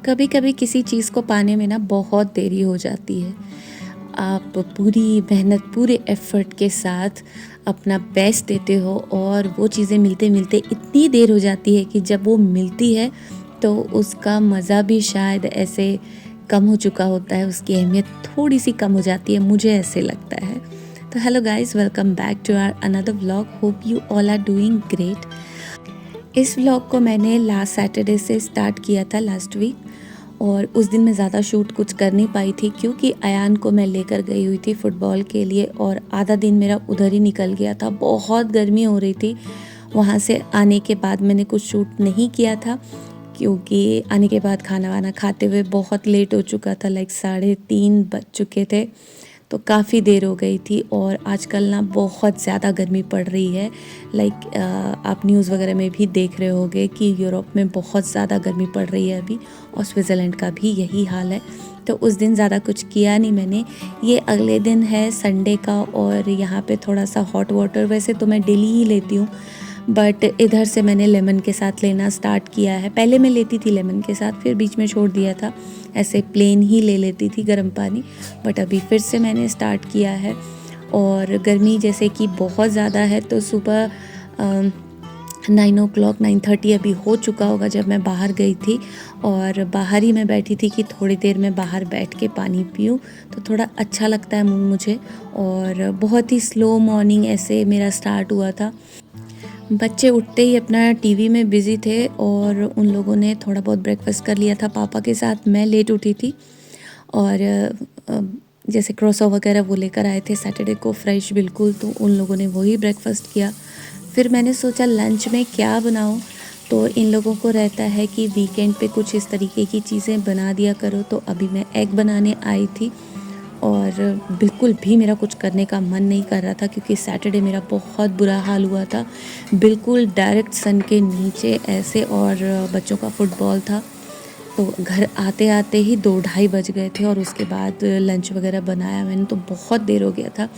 कभी कभी किसी चीज़ को पाने में ना बहुत देरी हो जाती है। आप पूरी मेहनत पूरे एफर्ट के साथ अपना बेस्ट देते हो और वो चीज़ें मिलते मिलते इतनी देर हो जाती है कि जब वो मिलती है तो उसका मज़ा भी शायद ऐसे कम हो चुका होता है, उसकी अहमियत थोड़ी सी कम हो जाती है, मुझे ऐसे लगता है। तो hello guys, welcome back to our another vlog. Hope you all are doing great. इस व्लॉग को मैंने लास्ट सैटरडे से स्टार्ट किया था, लास्ट वीक। और उस दिन मैं ज़्यादा शूट कुछ कर नहीं पाई थी क्योंकि अयान को मैं लेकर गई हुई थी फुटबॉल के लिए और आधा दिन मेरा उधर ही निकल गया था। बहुत गर्मी हो रही थी। वहाँ से आने के बाद मैंने कुछ शूट नहीं किया था क्योंकि आने के बाद खाना वाना खाते हुए बहुत लेट हो चुका था, लाइक 3:30 बज चुके थे। तो काफ़ी देर हो गई थी और आजकल ना बहुत ज़्यादा गर्मी पड़ रही है। लाइक आप न्यूज़ वगैरह में भी देख रहे होंगे कि यूरोप में बहुत ज़्यादा गर्मी पड़ रही है अभी, और स्विट्ज़रलैंड का भी यही हाल है। तो उस दिन ज़्यादा कुछ किया नहीं मैंने। ये अगले दिन है संडे का और यहाँ पे थोड़ा सा हॉट वाटर वैसे तो मैं डेली ही लेती हूँ, बट इधर से मैंने लेमन के साथ लेना स्टार्ट किया है। पहले मैं लेती थी लेमन के साथ, फिर बीच में छोड़ दिया था, ऐसे प्लेन ही ले लेती थी गर्म पानी। बट अभी फिर से मैंने स्टार्ट किया है। और गर्मी जैसे कि बहुत ज़्यादा है तो सुबह 9 o'clock 9:30 अभी हो चुका होगा जब मैं बाहर गई थी। और बाहर ही मैं बैठी थी कि थोड़ी देर में बाहर बैठ के पानी पीऊँ तो थोड़ा अच्छा लगता है मुझे। और बहुत ही स्लो मॉर्निंग ऐसे मेरा स्टार्ट हुआ था। बच्चे उठते ही अपना टीवी में बिज़ी थे और उन लोगों ने थोड़ा बहुत ब्रेकफास्ट कर लिया था पापा के साथ। मैं लेट उठी थी और जैसे क्रोसो वगैरह वो लेकर आए थे सैटरडे को फ्रेश बिल्कुल, तो उन लोगों ने वही ब्रेकफास्ट किया। फिर मैंने सोचा लंच में क्या बनाऊं, तो इन लोगों को रहता है कि वीकेंड पे कुछ इस तरीके की चीज़ें बना दिया करो। तो अभी मैं एग बनाने आई थी और बिल्कुल भी मेरा कुछ करने का मन नहीं कर रहा था क्योंकि सैटरडे मेरा बहुत बुरा हाल हुआ था, बिल्कुल डायरेक्ट सन के नीचे ऐसे। और बच्चों का फुटबॉल था तो घर आते आते ही 2-2:30 बज गए थे और उसके बाद लंच वगैरह बनाया मैंने तो बहुत देर हो गया था,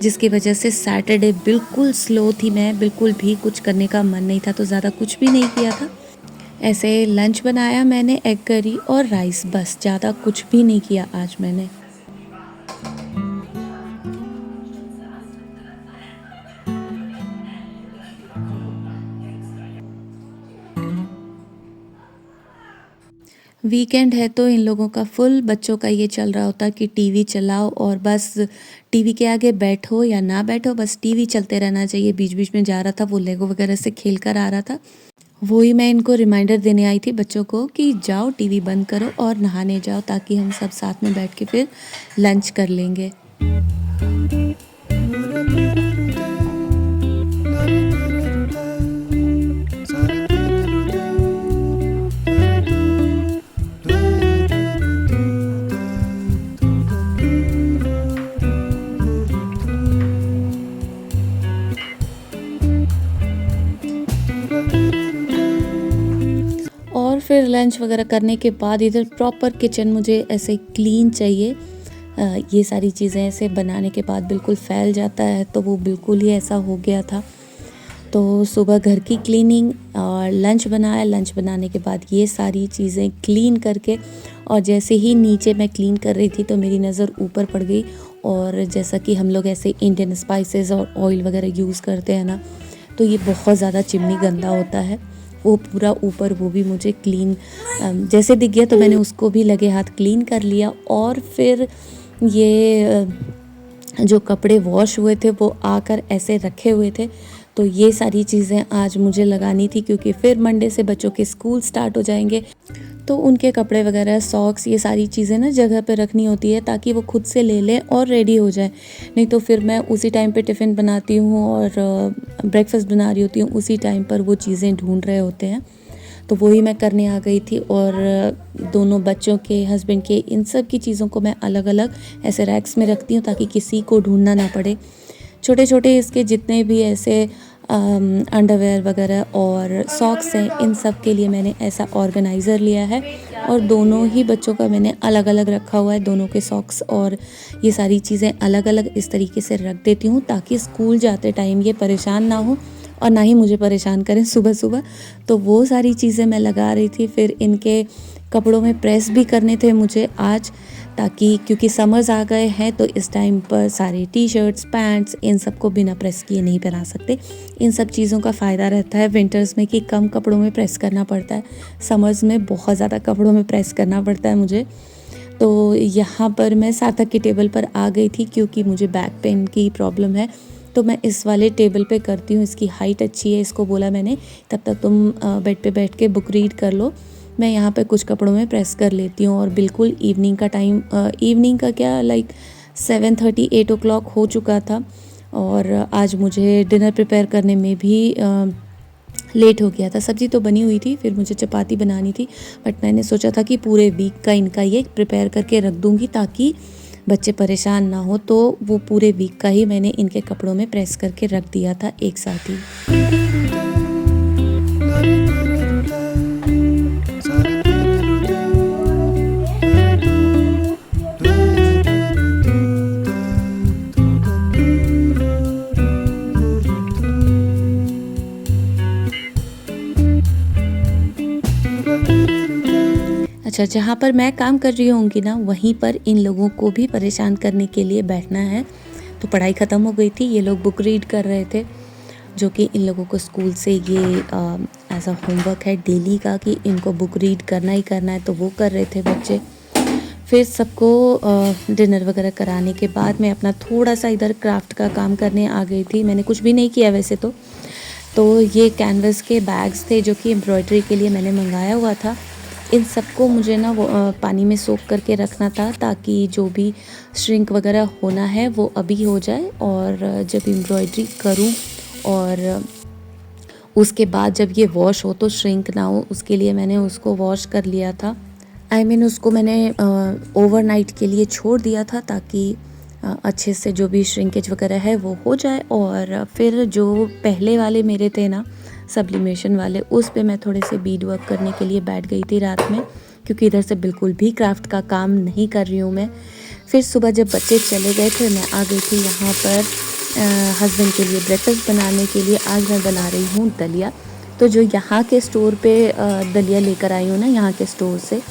जिसकी वजह से सैटरडे बिल्कुल स्लो थी। मैं बिल्कुल भी कुछ करने का मन नहीं था तो ज़्यादा कुछ भी नहीं किया था। ऐसे लंच बनाया मैंने, एग करी और राइस, बस ज़्यादा कुछ भी नहीं किया आज मैंने। वीकेंड है तो इन लोगों का फुल बच्चों का ये चल रहा होता कि टीवी चलाओ और बस टीवी के आगे बैठो या ना बैठो, बस टीवी चलते रहना चाहिए। बीच बीच में जा रहा था, वो लेगो वगैरह से खेल कर आ रहा था। वही मैं इनको रिमाइंडर देने आई थी बच्चों को कि जाओ टीवी बंद करो और नहाने जाओ ताकि हम सब साथ में बैठ के फिर लंच कर लेंगे। और फिर लंच वगैरह करने के बाद इधर प्रॉपर किचन मुझे ऐसे क्लीन चाहिए। ये सारी चीज़ें ऐसे बनाने के बाद बिल्कुल फैल जाता है, तो वो बिल्कुल ही ऐसा हो गया था। तो सुबह घर की क्लीनिंग और लंच बनाया। लंच बनाने के बाद ये सारी चीज़ें क्लीन करके, और जैसे ही नीचे मैं क्लीन कर रही थी तो मेरी नज़र ऊपर पड़ गई। और जैसा कि हम लोग ऐसे इंडियन स्पाइसेस और ऑयल वगैरह यूज़ करते हैं ना, तो ये बहुत ज़्यादा चिमनी गंदा होता है। वो पूरा ऊपर वो भी मुझे क्लीन जैसे दिख गया तो मैंने उसको भी लगे हाथ क्लीन कर लिया। और फिर ये जो कपड़े वॉश हुए थे वो आकर ऐसे रखे हुए थे, तो ये सारी चीज़ें आज मुझे लगानी थी क्योंकि फिर मंडे से बच्चों के स्कूल स्टार्ट हो जाएंगे। तो उनके कपड़े वगैरह, सॉक्स, ये सारी चीज़ें ना जगह पे रखनी होती है ताकि वो खुद से ले लें और रेडी हो जाए। नहीं तो फिर मैं उसी टाइम पे टिफ़िन बनाती हूँ और ब्रेकफास्ट बना रही होती हूँ, उसी टाइम पर वो चीज़ें ढूंढ रहे होते हैं। तो वही मैं करने आ गई थी। और दोनों बच्चों के, हस्बैंड के, इन सब की चीज़ों को मैं अलग अलग ऐसे रैक्स में रखती हूँ ताकि किसी को ढूंढना ना पड़े। छोटे छोटे इसके जितने भी ऐसे अंडरवेयर वगैरह और सॉक्स हैं, इन सब के लिए मैंने ऐसा ऑर्गेनाइज़र लिया है और दोनों ही बच्चों का मैंने अलग अलग रखा हुआ है। दोनों के सॉक्स और ये सारी चीज़ें अलग अलग इस तरीके से रख देती हूँ ताकि स्कूल जाते टाइम ये परेशान ना हो और ना ही मुझे परेशान करें सुबह-सुबह। तो वो सारी चीज़ें मैं लगा रही थी। फिर इनके कपड़ों में प्रेस भी करने थे मुझे आज, ताकि क्योंकि समर्स आ गए हैं तो इस टाइम पर सारे टी-शर्ट्स, पैंट्स इन सबको बिना प्रेस किए नहीं पहना सकते। इन सब चीज़ों का फ़ायदा रहता है विंटर्स में कि कम कपड़ों में प्रेस करना पड़ता है। समर्स में बहुत ज़्यादा कपड़ों में प्रेस करना पड़ता है मुझे। तो यहाँ पर मैं सार्थक की टेबल पर आ गई थी क्योंकि मुझे बैक पेन की प्रॉब्लम है। तो मैं इस वाले टेबल पे करती हूँ, इसकी हाइट अच्छी है। इसको बोला मैंने तब तक तुम बेड पे बैठ के बुक रीड कर लो, मैं यहाँ पे कुछ कपड़ों में प्रेस कर लेती हूँ। और बिल्कुल इवनिंग का टाइम, इवनिंग का क्या, लाइक 7:30 8 o'clock हो चुका था। और आज मुझे डिनर प्रिपेयर करने में भी लेट हो गया था। सब्ज़ी तो बनी हुई थी, फिर मुझे चपाती बनानी थी, बट मैंने सोचा था कि पूरे वीक का इनका ये प्रिपेयर करके रख दूँगी ताकि बच्चे परेशान ना हो। तो वो पूरे वीक का ही मैंने इनके कपड़ों में प्रेस करके रख दिया था एक साथ ही। अच्छा, जहाँ पर मैं काम कर रही होंगी ना, वहीं पर इन लोगों को भी परेशान करने के लिए बैठना है। तो पढ़ाई ख़त्म हो गई थी, ये लोग बुक रीड कर रहे थे, जो कि इन लोगों को स्कूल से ये एज़ अ होमवर्क है डेली का कि इनको बुक रीड करना ही करना है, तो वो कर रहे थे बच्चे। फिर सबको डिनर वगैरह कराने के बाद मैं अपना थोड़ा सा इधर क्राफ्ट का काम करने आ गई थी। मैंने कुछ भी नहीं किया वैसे तो ये कैनवस के बैग्स थे जो कि एम्ब्रॉयडरी के लिए मैंने मंगाया हुआ था। इन सबको मुझे ना वो पानी में सोक करके रखना था ताकि जो भी श्रिंक वगैरह होना है वो अभी हो जाए, और जब एम्ब्रॉयडरी करूं और उसके बाद जब ये वॉश हो तो श्रिंक ना हो, उसके लिए मैंने उसको वॉश कर लिया था। उसको मैंने ओवरनाइट के लिए छोड़ दिया था ताकि अच्छे से जो भी श्रिंकेज वगैरह है वो हो जाए। और फिर जो पहले वाले मेरे थे ना सब्लिमेशन वाले, उस पे मैं थोड़े से बीड वर्क करने के लिए बैठ गई थी रात में, क्योंकि इधर से बिल्कुल भी क्राफ्ट का काम नहीं कर रही हूँ मैं। फिर सुबह जब बच्चे चले गए थे मैं आ गई थी यहाँ पर हस्बैंड के लिए ब्रेकफास्ट बनाने के लिए। आज मैं बना रही हूँ दलिया। तो जो यहाँ के स्टोर पे दलिया लेकर आई हूँ ना, यहाँ के स्टोर से,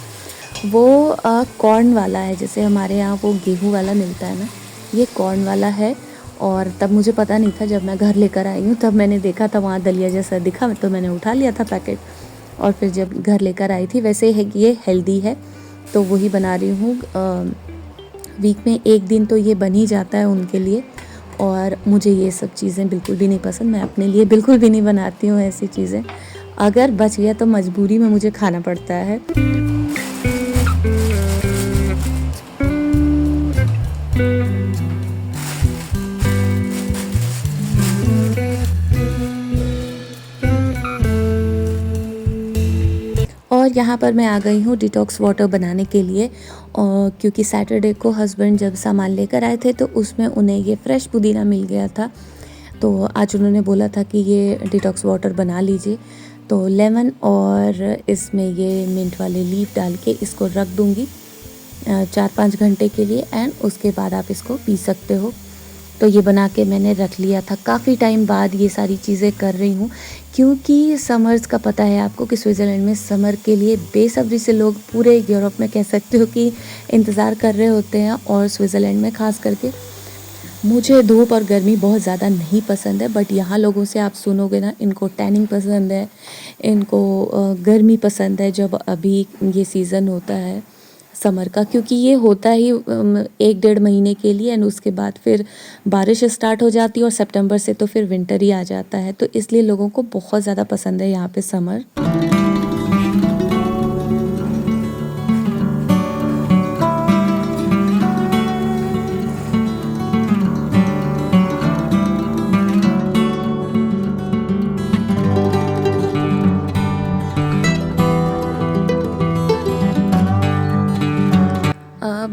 वो कॉर्न वाला है। जैसे हमारे यहाँ वो गेहूँ वाला मिलता है ना, ये कॉर्न वाला है। और तब मुझे पता नहीं था, जब मैं घर लेकर आई हूँ तब मैंने देखा था वहाँ दलिया जैसा दिखा, तो मैंने उठा लिया था पैकेट। और फिर जब घर लेकर आई थी, वैसे है कि ये हेल्दी है तो वही बना रही हूँ। वीक में एक दिन तो ये बन ही जाता है उनके लिए। और मुझे ये सब चीज़ें बिल्कुल भी नहीं पसंद, मैं अपने लिए बिल्कुल भी नहीं बनाती हूँ ऐसी चीज़ें। अगर बच गया तो मजबूरी में मुझे खाना पड़ता है। और यहाँ पर मैं आ गई हूँ डिटॉक्स वाटर बनाने के लिए, और क्योंकि सैटरडे को हस्बैंड जब सामान लेकर आए थे तो उसमें उन्हें ये फ्रेश पुदीना मिल गया था। तो आज उन्होंने बोला था कि ये डिटॉक्स वाटर बना लीजिए। तो लेमन और इसमें ये मिंट वाले लीफ डाल के इसको रख दूँगी 4-5 घंटे के लिए, एंड उसके बाद आप इसको पी सकते हो। तो ये बना के मैंने रख लिया था। काफ़ी टाइम बाद ये सारी चीज़ें कर रही हूँ, क्योंकि समर्स का पता है आपको कि स्विट्ज़रलैंड में समर के लिए बेसब्री से लोग, पूरे यूरोप में कह सकते हो कि इंतज़ार कर रहे होते हैं। और स्विट्ज़रलैंड में ख़ास करके मुझे धूप और गर्मी बहुत ज़्यादा नहीं पसंद है, बट यहाँ लोगों से आप सुनोगे ना, इनको टैनिंग पसंद है, इनको गर्मी पसंद है जब अभी ये सीज़न होता है समर का, क्योंकि ये होता ही 1-1.5 महीने के लिए, एंड उसके बाद फिर बारिश स्टार्ट हो जाती है और सितंबर से तो फिर विंटर ही आ जाता है। तो इसलिए लोगों को बहुत ज़्यादा पसंद है यहाँ पे समर।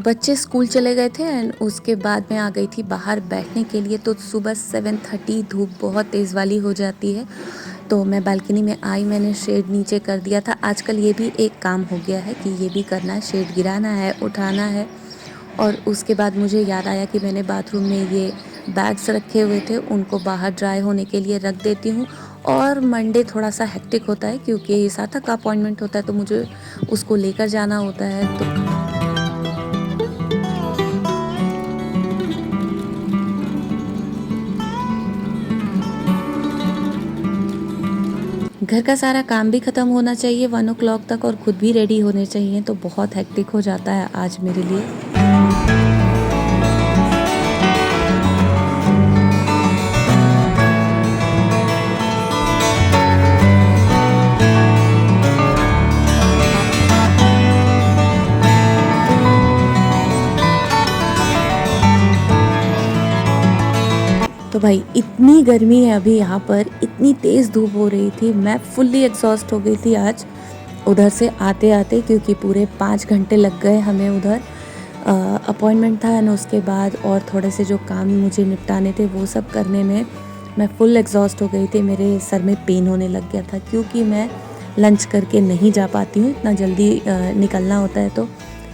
बच्चे स्कूल चले गए थे एंड उसके बाद मैं आ गई थी बाहर बैठने के लिए। तो सुबह 7:30 धूप बहुत तेज़ वाली हो जाती है, तो मैं बालकनी में आई, मैंने शेड नीचे कर दिया था। आजकल ये भी एक काम हो गया है कि ये भी करना है, शेड गिराना है, उठाना है। और उसके बाद मुझे याद आया कि मैंने बाथरूम में ये बैग्स रखे हुए थे उनको बाहर ड्राई होने के लिए रख देती हूँ। और मंडे थोड़ा सा हेक्टिक होता है क्योंकि सार्थक का अपॉइंटमेंट होता है तो मुझे उसको लेकर जाना होता है। तो घर का सारा काम भी ख़त्म होना चाहिए 1 ओ क्लॉक तक और खुद भी रेडी होने चाहिए, तो बहुत हेक्टिक हो जाता है आज मेरे लिए। तो भाई इतनी गर्मी है अभी यहाँ पर, इतनी तेज़ धूप हो रही थी, मैं फुल्ली एग्जॉस्ट हो गई थी आज उधर से आते आते, क्योंकि पूरे 5 घंटे लग गए हमें उधर। अपॉइंटमेंट था एंड उसके बाद और थोड़े से जो काम मुझे निपटाने थे वो सब करने में मैं फुल एग्जॉस्ट हो गई थी। मेरे सर में पेन होने लग गया था क्योंकि मैं लंच करके नहीं जा पाती हूँ, इतना जल्दी निकलना होता है, तो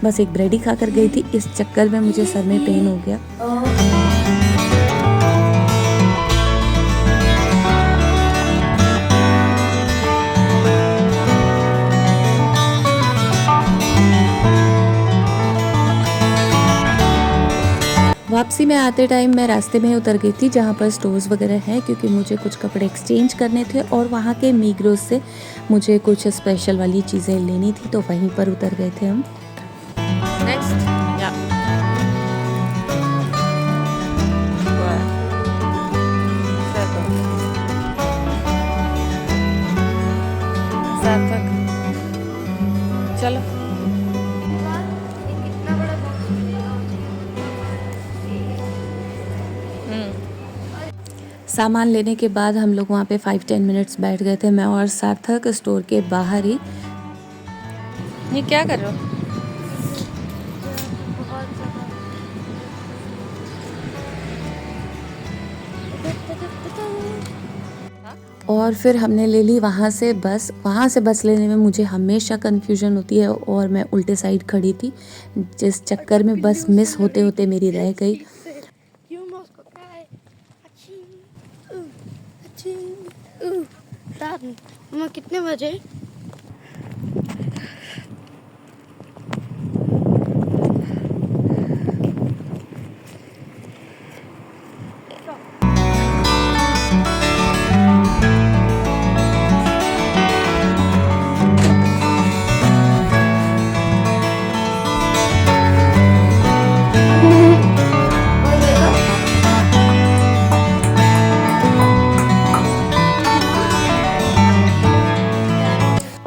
बस एक ब्रेड ही खा कर गई थी, इस चक्कर में मुझे सर में पेन हो गया। वापसी में आते टाइम मैं रास्ते में उतर गई थी जहाँ पर स्टोर्स वगैरह हैं, क्योंकि मुझे कुछ कपड़े एक्सचेंज करने थे और वहाँ के मीग्रोस से मुझे कुछ स्पेशल वाली चीज़ें लेनी थी, तो वहीं पर उतर गए थे हम। नेक्स्ट या सार्थक चलो। सामान लेने के बाद हम लोग वहाँ पे 5-10 मिनट्स बैठ गए थे, मैं और सार्थक स्टोर के बाहर ही। ये क्या कर रहे हो? और फिर हमने ले ली वहाँ से बस लेने में मुझे हमेशा कन्फ्यूजन होती है और मैं उल्टे साइड खड़ी थी, जिस चक्कर में बस मिस होते होते मेरी रह गई। मम्मा कितने बजे?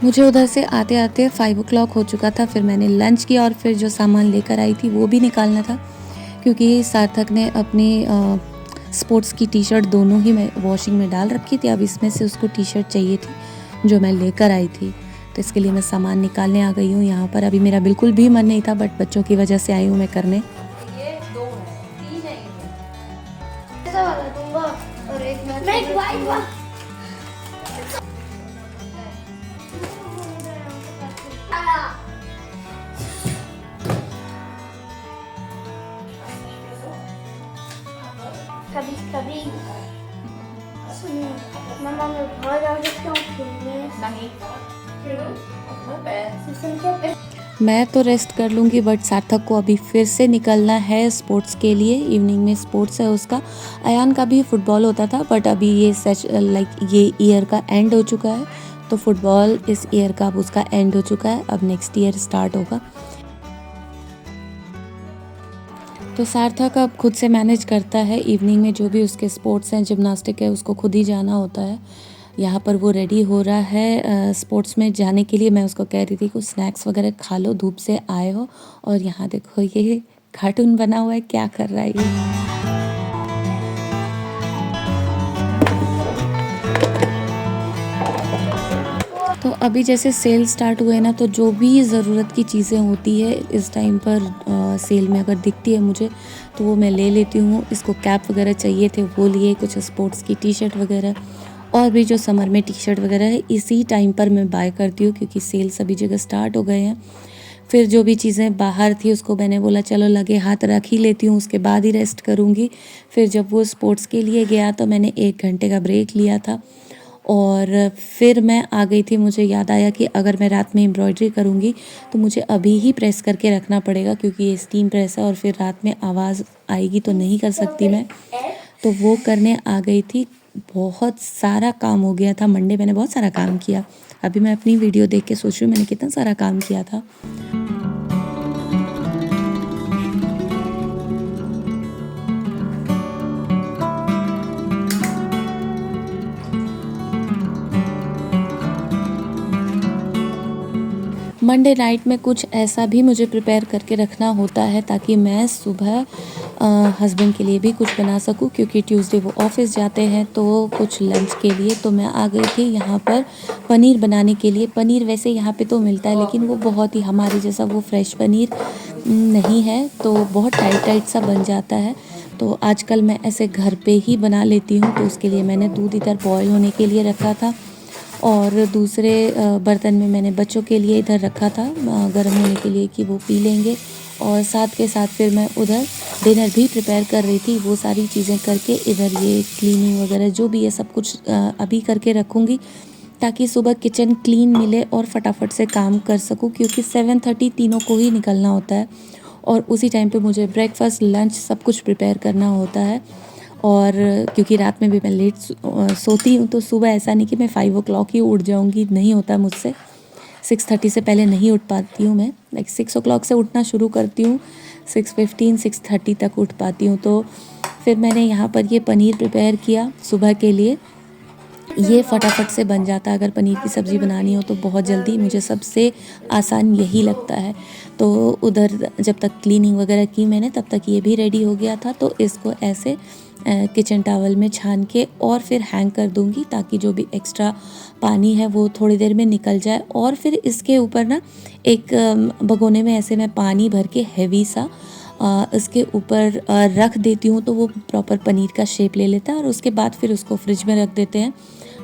मुझे उधर से आते आते 5 ओ क्लॉक हो चुका था। फिर मैंने लंच किया और फिर जो सामान लेकर आई थी वो भी निकालना था, क्योंकि सार्थक ने अपनी स्पोर्ट्स की टी शर्ट दोनों ही मैं वॉशिंग में डाल रखी थी। अब इसमें से उसको टी शर्ट चाहिए थी जो मैं लेकर आई थी, तो इसके लिए मैं सामान निकालने आ गई हूँ यहाँ पर। अभी मेरा बिल्कुल भी मन नहीं था, बट बच्चों की वजह से आई हूँ मैं करने। ये 2 है, 3 है, ऐसा वाला दूंगा और एक मैं कभी कभी मम्मा मैं बहुत जा सकती हूँ खेलने। नहीं मैं तो रेस्ट कर लूँगी, बट सार्थक को अभी फिर से निकलना है स्पोर्ट्स के लिए। इवनिंग में स्पोर्ट्स है उसका। अयान का भी फुटबॉल होता था, बट अभी ये ये ईयर का एंड हो चुका है, तो फुटबॉल इस ईयर का अब उसका एंड हो चुका है, अब नेक्स्ट ईयर स्टार्ट होगा। तो सार्थक अब खुद से मैनेज करता है, इवनिंग में जो भी उसके स्पोर्ट्स हैं, जिम्नास्टिक है, उसको खुद ही जाना होता है। यहाँ पर वो रेडी हो रहा है स्पोर्ट्स में जाने के लिए। मैं उसको कह रही थी कुछ स्नैक्स वगैरह खा लो, धूप से आए हो। और यहाँ देखो ये कार्टून बना हुआ है, क्या कर रहा है ये। तो अभी जैसे सेल स्टार्ट हुए ना, तो जो भी ज़रूरत की चीज़ें होती है इस टाइम पर सेल में अगर दिखती है मुझे, तो वो मैं ले लेती हूँ। इसको कैप वगैरह चाहिए थे वो लिए, कुछ स्पोर्ट्स की टी शर्ट वगैरह, और भी जो समर में टी शर्ट वगैरह है इसी टाइम पर मैं बाय करती हूँ, क्योंकि सेल सभी जगह स्टार्ट हो गए हैं। फिर जो भी चीज़ें बाहर थी उसको मैंने बोला चलो लगे हाथ रख ही लेती हूँ, उसके बाद ही रेस्ट करूँगी। फिर जब वो स्पोर्ट्स के लिए गया तो मैंने 1 घंटे का ब्रेक लिया था और फिर मैं आ गई थी। मुझे याद आया कि अगर मैं रात में एम्ब्रॉयडरी करूँगी तो मुझे अभी ही प्रेस करके रखना पड़ेगा, क्योंकि ये स्टीम प्रेस है और फिर रात में आवाज़ आएगी तो नहीं कर सकती मैं। तो वो करने आ गई थी। बहुत सारा काम हो गया था। मंडे मैंने बहुत सारा काम किया। अभी मैं अपनी वीडियो देख के सोच रही हूँ मैंने कितना सारा काम किया था। मंडे नाइट में कुछ ऐसा भी मुझे प्रिपेयर करके रखना होता है ताकि मैं सुबह हस्बैंड के लिए भी कुछ बना सकूं, क्योंकि ट्यूसडे वो ऑफिस जाते हैं। तो कुछ लंच के लिए तो मैं आ गई थी यहाँ पर पनीर बनाने के लिए। पनीर वैसे यहाँ पे तो मिलता है, लेकिन वो बहुत ही हमारे जैसा वो फ्रेश पनीर नहीं है, तो बहुत टाइट टाइट सा बन जाता है। तो आजकल मैं ऐसे घर पे ही बना लेती हूँ। तो उसके लिए मैंने दूध इधर बॉयल होने के लिए रखा था और दूसरे बर्तन में मैंने बच्चों के लिए इधर रखा था गर्म होने के लिए कि वो पी लेंगे। और साथ के साथ फिर मैं उधर डिनर भी प्रिपेयर कर रही थी। वो सारी चीज़ें करके इधर ये क्लीनिंग वगैरह जो भी है सब कुछ अभी करके रखूँगी, ताकि सुबह किचन क्लीन मिले और फटाफट से काम कर सकूँ, क्योंकि 7:30 तीनों को ही निकलना होता है और उसी टाइम पे मुझे ब्रेकफास्ट लंच सब कुछ प्रिपेयर करना होता है। और क्योंकि रात में भी मैं लेट सोती हूँ, तो सुबह ऐसा नहीं कि मैं 5 o'clock ही उठ जाऊँगी, नहीं होता मुझसे। 6:30 से पहले नहीं उठ पाती हूँ मैं। लाइक 6 o'clock से उठना शुरू करती हूँ, 6:15 6:30 तक उठ पाती हूँ। तो फिर मैंने यहाँ पर ये पनीर प्रिपेयर किया सुबह के लिए। ये फटाफट से बन जाता है। अगर पनीर की सब्ज़ी बनानी हो तो बहुत जल्दी, मुझे सबसे आसान यही लगता है। तो उधर जब तक क्लीनिंग वगैरह की मैंने तब तक ये भी रेडी हो गया था। तो इसको ऐसे किचन टॉवल में छान के और फिर हैंग कर दूँगी, ताकि जो भी एक्स्ट्रा पानी है वो थोड़ी देर में निकल जाए। और फिर इसके ऊपर ना एक भगोने में ऐसे मैं पानी भर के हैवी सा इसके ऊपर रख देती हूँ, तो वो प्रॉपर पनीर का शेप ले लेता है। और उसके बाद फिर उसको फ्रिज में रख देते हैं।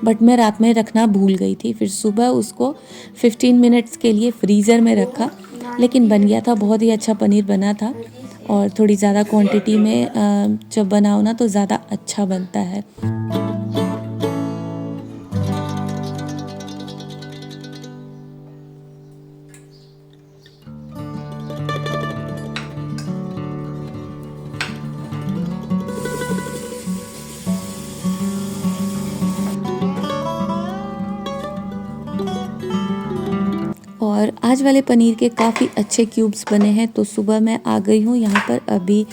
बट मैं रात में रखना भूल गई थी। फिर सुबह उसको 15 मिनट्स के लिए फ्रीज़र में रखा, लेकिन बन गया था, बहुत ही अच्छा पनीर बना था। और थोड़ी ज़्यादा क्वांटिटी में जब बनाओ ना तो ज़्यादा अच्छा बनता है। और आज वाले पनीर के काफ़ी अच्छे क्यूब्स बने हैं। तो सुबह मैं आ गई हूँ यहाँ पर, अभी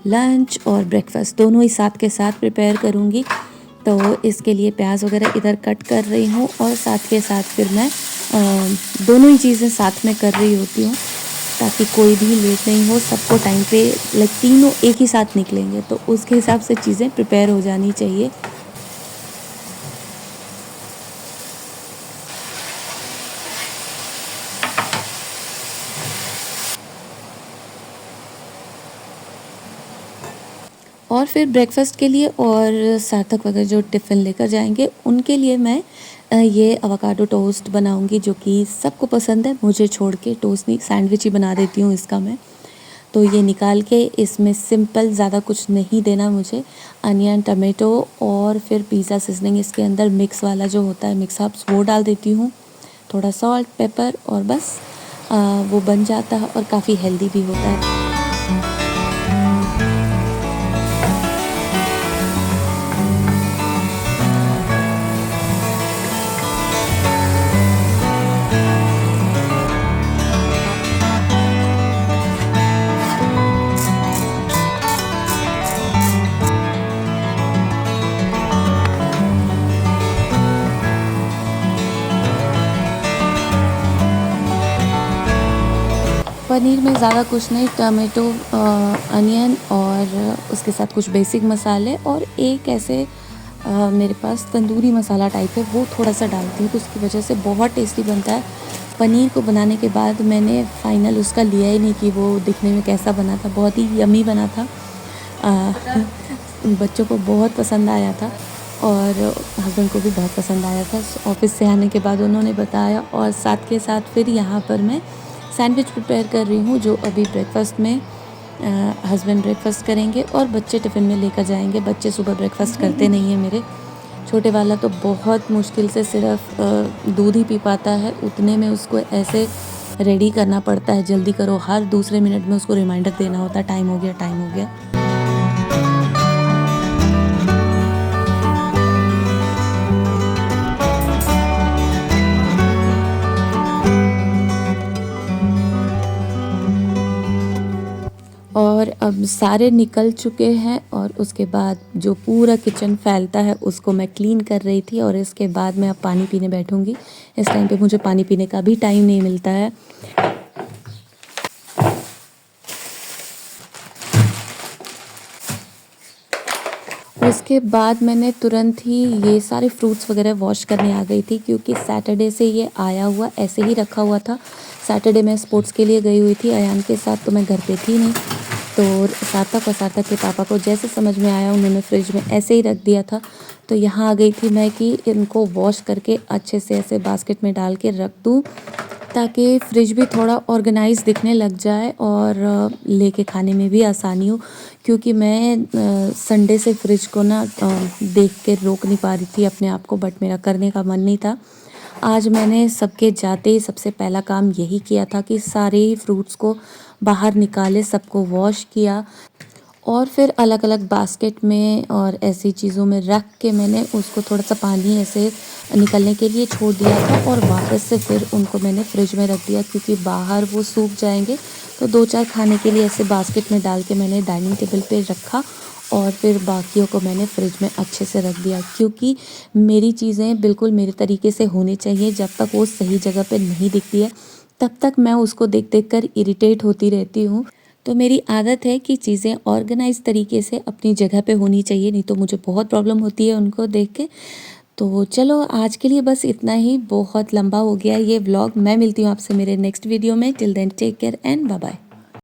लंच और ब्रेकफास्ट दोनों ही साथ के साथ प्रिपेयर करूँगी। तो इसके लिए प्याज वगैरह इधर कट कर रही हूँ और साथ के साथ फिर मैं दोनों ही चीज़ें साथ में कर रही होती हूँ, ताकि कोई भी लेट नहीं हो, सबको टाइम पे लाइक तीनों एक ही साथ निकलेंगे तो उसके हिसाब से चीज़ें प्रिपेयर हो जानी चाहिए। और फिर ब्रेकफास्ट के लिए और सार्थक वगैरह जो टिफ़िन लेकर जाएंगे उनके लिए मैं ये अवाकाडो टोस्ट बनाऊंगी, जो कि सबको पसंद है, मुझे छोड़ के। टोस्ट नहीं, सैंडविच ही बना देती हूँ इसका मैं। तो ये निकाल के इसमें सिंपल, ज़्यादा कुछ नहीं देना मुझे, अनियन टमाटो और फिर पिज़्ज़ा सीजनिंग इसके अंदर मिक्स वाला जो होता है, मिक्स हर्ब्स, वो डाल देती हूँ, थोड़ा सॉल्ट पेपर, और बस वो बन जाता है और काफ़ी हेल्दी भी होता है। पनीर में ज़्यादा कुछ नहीं, टमाटो, अनियन और उसके साथ कुछ बेसिक मसाले और एक ऐसे मेरे पास तंदूरी मसाला टाइप है, वो थोड़ा सा डालती हूँ, तो उसकी वजह से बहुत टेस्टी बनता है। पनीर को बनाने के बाद मैंने फ़ाइनल उसका लिया ही नहीं कि वो दिखने में कैसा बना था। बहुत ही यम्मी बना था, बच्चों को बहुत पसंद आया था और हस्बैंड को भी बहुत पसंद आया था। ऑफिस से आने के बाद उन्होंने बताया, और साथ के साथ फिर यहाँ पर मैं सैंडविच प्रिपेयर कर रही हूँ, जो अभी ब्रेकफास्ट में हस्बैंड ब्रेकफास्ट करेंगे और बच्चे टिफ़िन में लेकर जाएंगे। बच्चे सुबह ब्रेकफास्ट करते नहीं हैं मेरे। छोटे वाला तो बहुत मुश्किल से सिर्फ दूध ही पी पाता है, उतने में उसको ऐसे रेडी करना पड़ता है, जल्दी करो, हर दूसरे मिनट में उसको रिमाइंडर देना होता है, टाइम हो गया, टाइम हो गया। और अब सारे निकल चुके हैं और उसके बाद जो पूरा किचन फैलता है उसको मैं क्लीन कर रही थी, और इसके बाद मैं अब पानी पीने बैठूंगी। इस टाइम पे मुझे पानी पीने का भी टाइम नहीं मिलता है। उसके बाद मैंने तुरंत ही ये सारे फ्रूट्स वगैरह वॉश करने आ गई थी, क्योंकि सैटरडे से ये आया हुआ ऐसे ही रखा हुआ था। सैटरडे मैं स्पोर्ट्स के लिए गई हुई थी अयान के साथ, तो मैं घर पे थी नहीं। तो सार्थक और सार्थक के पापा को जैसे समझ में आया उन्होंने फ्रिज में ऐसे ही रख दिया था। तो यहाँ आ गई थी मैं कि इनको वॉश करके अच्छे से ऐसे बास्केट में डाल के रख दूँ, ताकि फ्रिज भी थोड़ा ऑर्गेनाइज दिखने लग जाए और लेके खाने में भी आसानी हो। क्योंकि मैं संडे से फ्रिज को ना देख के रोक नहीं पा रही थी अपने आप को, बट मेरा करने का मन नहीं था। आज मैंने सबके जाते ही सबसे पहला काम यही किया था कि सारे ही फ्रूट्स को बाहर निकाले, सबको वॉश किया और फिर अलग अलग बास्केट में और ऐसी चीज़ों में रख के मैंने उसको थोड़ा सा पानी ऐसे निकलने के लिए छोड़ दिया था, और वापस से फिर उनको मैंने फ्रिज में रख दिया, क्योंकि बाहर वो सूख जाएंगे। तो 2-4 खाने के लिए ऐसे बास्केट में डाल के मैंने डाइनिंग टेबल पे रखा, और फिर बाकियों को मैंने फ्रिज में अच्छे से रख दिया, क्योंकि मेरी चीज़ें बिल्कुल मेरे तरीके से होनी चाहिए। जब तक वो सही जगह पे नहीं दिखती है तब तक मैं उसको देख देख कर इरिटेट होती रहती हूँ। तो मेरी आदत है कि चीज़ें ऑर्गेनाइज तरीके से अपनी जगह पे होनी चाहिए, नहीं तो मुझे बहुत प्रॉब्लम होती है उनको देख के। तो चलो आज के लिए बस इतना ही, बहुत लंबा हो गया ये व्लॉग। मैं मिलती हूँ आपसे मेरे नेक्स्ट वीडियो में। Till then take care and bye bye.